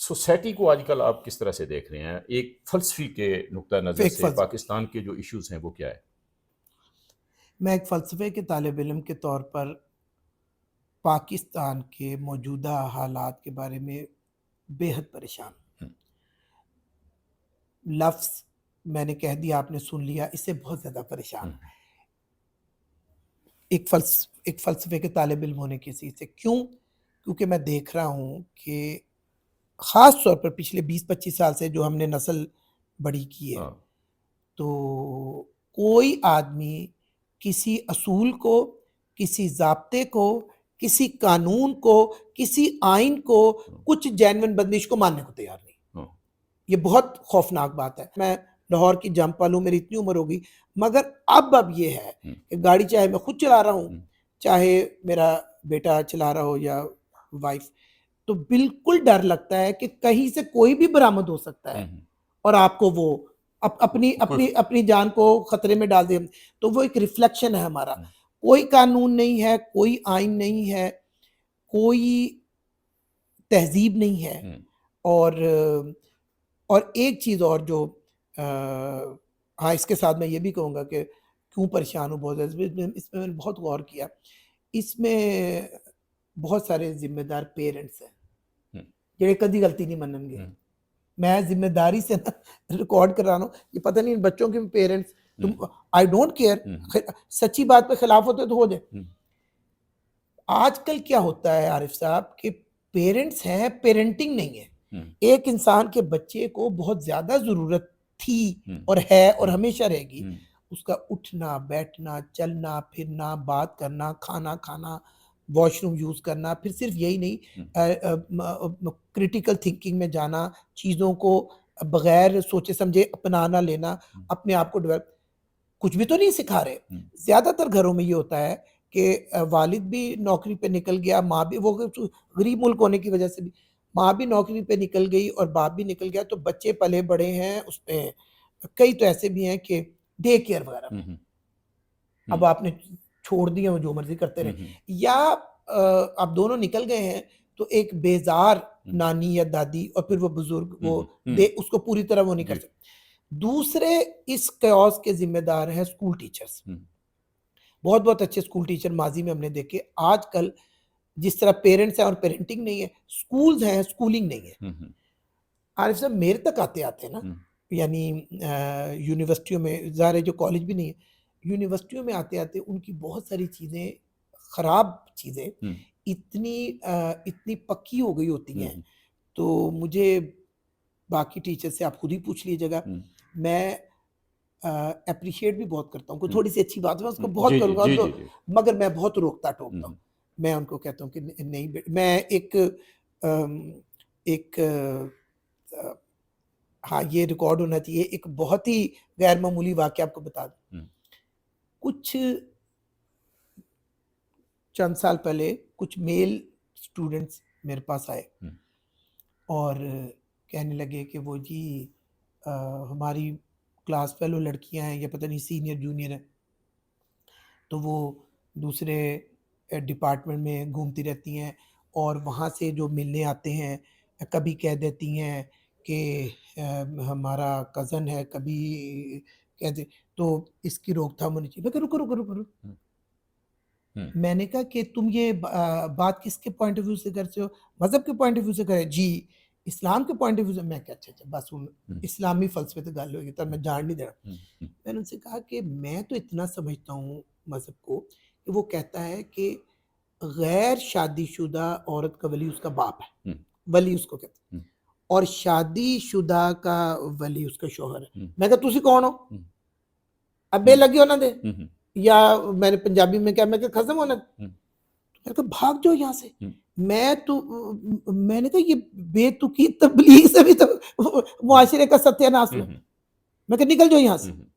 Society को आजकल आप किस तरह से देख रहे हैं? एक फ़लसफ़ी के नुक्ता नज़र फेक से फल्स पाकिस्तान के जो इश्यूज़ हैं वो क्या है? मैं एक फ़लसफ़े के तालिब इल्म के तौर पर पाकिस्तान के मौजूदा हालात के बारे में बेहद परेशान हूँ। हुँ, लफ़्ज़ मैंने कह दिया, आपने सुन लिया, इससे बहुत ज़्यादा परेशान हुँ, हूँ। एक फ़लसफ़े के तालिब इल्म होने की हैसियत से। क्यों? क्योंकि मैं देख रहा हूँ कि ख़ास तौर पर पिछले 20-25 साल से जो हमने नस्ल बड़ी की है, हाँ, तो कोई आदमी किसी असूल को, किसी ज़ाब्ते को, किसी कानून को, किसी आइन को, हाँ, कुछ जेन्युइन बंदिश को मानने को तैयार नहीं। हाँ, ये बहुत खौफ़नाक बात है। मैं लाहौर की जंप वालू, मेरी इतनी उम्र हो गई, मगर अब ये है हुँ, कि गाड़ी चाहे मैं खुद चला रहा हूँ, हुँ, चाहे मेरा बेटा चला रहा हो या वाइफ़, तो बिल्कुल डर लगता है कि कहीं से कोई भी बरामद हो सकता हुँ, है हुँ। और आपको वो अपनी कोई अपनी अपनी जान को खतरे में डाल दे। तो वो एक रिफ्लेक्शन है हमारा। हुँ, कोई कानून नहीं है, कोई आइन नहीं है, कोई तहज़ीब नहीं है। हुँ, और एक चीज़ और जो अ, हाँ, इसके साथ मैं ये भी कहूँगा कि क्यों परेशान हूँ बहुत ज़्यादा, इसमें मैंने बहुत गौर किया। इसमें बहुत सारे ज़िम्मेदार पेरेंट्स हैं, हुँ, जेह्ड़े कदी गलती नहीं मनणगे। हुँ, मैं ज़िम्मेदारी से ना रिकॉर्ड करा रहा हूँ, ये पता नहीं इन बच्चों के भी पेरेंट्स, हुँ, तुम, आई डोंट केयर, हुँ, सच्ची बात पे खिलाफ होते तो हो जाए। हुँ, आजकल क्या होता है आरिफ साहब कि पेरेंट्स हैं, पेरेंटिंग नहीं है। हुँ, एक इंसान के बच्चे को बहुत ज़्यादा ज़रूरत थी हुँ, और है और हुँ, हमेशा रहेगी, हुँ, उसका उठना, बैठना, चलना, फिरना, बात करना, खाना खाना, वॉशरूम यूज़ करना, फिर सिर्फ़ यही नहीं, हुँ, क्रिटिकल थिंकिंग में जाना, चीज़ों को बगैर सोचे समझे अपनाना लेना, हुँ, अपने आप को डेवलप, कुछ भी तो नहीं सिखा रहे। हुँ, ज़्यादातर घरों में ये होता है कि वालिद भी नौकरी पे निकल गया, माँ भी, वो गरीब मुल्क होने की वजह से भी, माँ भी नौकरी पे निकल गई और बाप भी निकल गया, तो बच्चे पले-बड़े हैं उसपे। कई तो ऐसे भी हैं कि डे केयर वगैरह हुँ, में। हुँ, अब आपने छोड़ दिया, वो जो मर्ज़ी करते हुँ, रहें, हुँ, या अब दोनों निकल गए हैं, तो एक बेज़ार हुँ, नानी या दादी और फिर वो बुज़ुर्ग, हुँ, वो हुँ, हुँ, दे उसको पूरी तरह वो नहीं कर जी, सकते। दूसरे इस chaos के ज़िम्मेदार हैं स्कूल टीचर्स। हुँ, बहुत-बहुत अच्छे स्कूल टीचर माज़ी में हमने देखे। आजकल जिस तरह पेरेंट्स हैं और पेरेंटिंग नहीं है, स्कूल्स हैं, स्कूलिंग नहीं है। हुँ, हुँ, आरिफ साहब मेरे तक आते-आते ना, हुँ, यानी यूनिवर्सिटियों में, ज़ाहिर है जो कॉलेज भी नहीं है, यूनिवर्सिटियों में आते-आते उनकी बहुत सारी चीज़ें, ख़राब चीज़ें हुँ, इतनी पक्की हो गई होती हुँ, हैं, हुँ, तो मुझे बाकी टीचर से आप खुद ही पूछ लीजिएगा, हुँ, मैं एप्रिशिएट भी बहुत करता हूँ, कोई हुँ, थोड़ी-सी अच्छी बात है मैं उसको हुँ, बहुत जी, जी, करूँगा जी, तो, जी, जी। मगर मैं बहुत हुँ, रोकता-टोकता हूँ। हुँ, मैं उनको कहता हूँ कि नहीं मैं एक अ, हाँ, ये रिकॉर्ड होना चाहिए, एक बहुत ही गैर मामूली वाक़या आपको बता दूँ। हुँ, कुछ चंद साल पहले कुछ मेल स्टूडेंट्स मेरे पास आए हुँ, और कहने लगे कि वो जी अ, हमारी क्लास फेलो लड़कियाँ हैं, या पता नहीं सीनियर जूनियर हैं, तो वो दूसरे डिपार्टमेंट में घूमती रहती हैं और वहाँ से जो मिलने आते हैं, कभी कह देती हैं कि अ, हमारा कज़न है, कभी कहते, तो इसकी रोकथाम होनी चाहिए। मैं कहा रुको, रुको, रुको, रुको। हुँ, हुँ, मैंने कहा कि तुम ये बात किसके पॉइंट ऑफ व्यू से करते हो? मज़हब के पॉइंट ऑफ व्यू से करे? जी, इस्लाम के पॉइंट ऑफ व्यू से। मैं कहा अच्छा, अच्छा बस हुन हुँ, इस्लामी फ़लसफ़े ते गल होगी, तो मैं जान नहीं देना। हुँ, हुँ, मैंने उनसे कहा कि मैं तो इतना समझता हूँ मज़हब को कि वो कहता है कि गैर शादीशुदा औरत का वली उसका बाप है, हुँ, वली उसको कहते हैं, हुँ, और शादीशुदा का वली उसका शौहर है। हुँ, मैं कहा तुसी कौन हो? हुँ, अब्बे हुँ, लगे उन्हां दे, हुँ, हुँ, या मैंने पंजाबी में कहा, मैं कहा खज़म उन्हां दे। हुँ, मैंने कहा भाग जाओ यहाँ से। हुँ, मैंने कहा ये बेतुकी तबलीग से भी तो हुँ, मुआशरे का सत्यानाश हुँ, हुआ। हुँ, मैं कहा निकल जाओ यहाँ हुँ, से। हुँ।